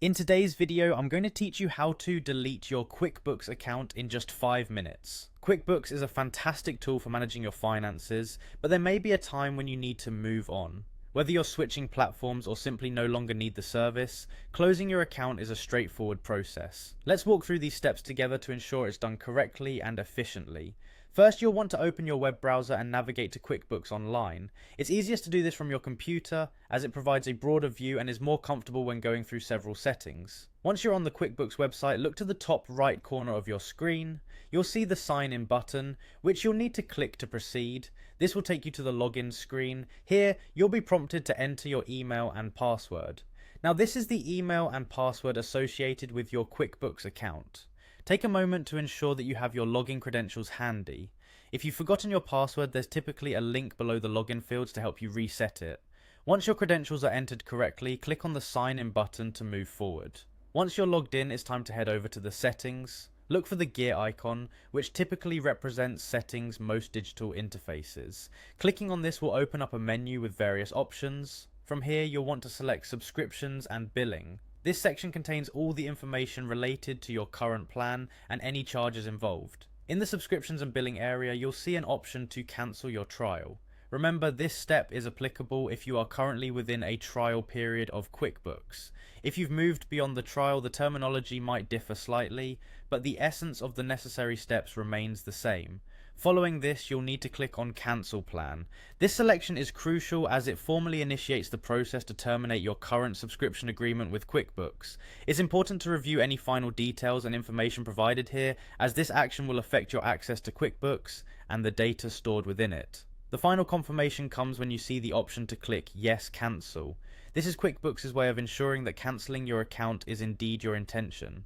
In today's video, I'm going to teach you how to delete your QuickBooks account in just 5 minutes. QuickBooks is a fantastic tool for managing your finances, but there may be a time when you need to move on. Whether you're switching platforms or simply no longer need the service, closing your account is a straightforward process. Let's walk through these steps together to ensure it's done correctly and efficiently. First, you'll want to open your web browser and navigate to QuickBooks Online. It's easiest to do this from your computer, as it provides a broader view and is more comfortable when going through several settings. Once you're on the QuickBooks website, look to the top right corner of your screen. You'll see the sign in button, which you'll need to click to proceed. This will take you to the login screen. Here, you'll be prompted to enter your email and password. Now, this is the email and password associated with your QuickBooks account. Take a moment to ensure that you have your login credentials handy. If you've forgotten your password, there's typically a link below the login fields to help you reset it. Once your credentials are entered correctly, click on the sign in button to move forward. Once you're logged in, it's time to head over to the settings. Look for the gear icon, which typically represents settings most digital interfaces. Clicking on this will open up a menu with various options. From here, you'll want to select subscriptions and billing. This section contains all the information related to your current plan and any charges involved. In the subscriptions and billing area, you'll see an option to cancel your trial. Remember, this step is applicable if you are currently within a trial period of QuickBooks. If you've moved beyond the trial, the terminology might differ slightly, but the essence of the necessary steps remains the same. Following this, you'll need to click on Cancel Plan. This selection is crucial as it formally initiates the process to terminate your current subscription agreement with QuickBooks. It's important to review any final details and information provided here, as this action will affect your access to QuickBooks and the data stored within it. The final confirmation comes when you see the option to click Yes, Cancel. This is QuickBooks' way of ensuring that cancelling your account is indeed your intention.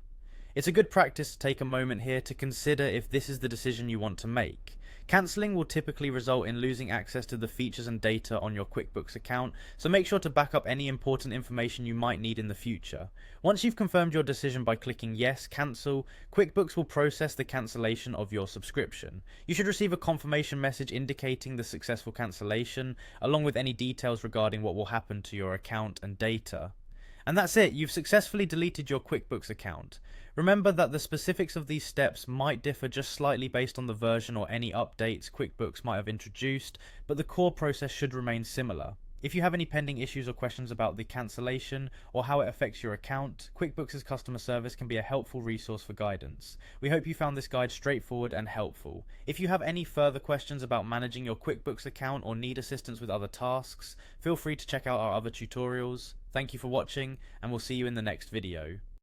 It's a good practice to take a moment here to consider if this is the decision you want to make. Cancelling will typically result in losing access to the features and data on your QuickBooks account, so make sure to back up any important information you might need in the future. Once you've confirmed your decision by clicking Yes, Cancel, QuickBooks will process the cancellation of your subscription. You should receive a confirmation message indicating the successful cancellation, along with any details regarding what will happen to your account and data. And that's it, you've successfully deleted your QuickBooks account. Remember that the specifics of these steps might differ just slightly based on the version or any updates QuickBooks might have introduced, but the core process should remain similar. If you have any pending issues or questions about the cancellation or how it affects your account, QuickBooks' customer service can be a helpful resource for guidance. We hope you found this guide straightforward and helpful. If you have any further questions about managing your QuickBooks account or need assistance with other tasks, feel free to check out our other tutorials. Thank you for watching, and we'll see you in the next video.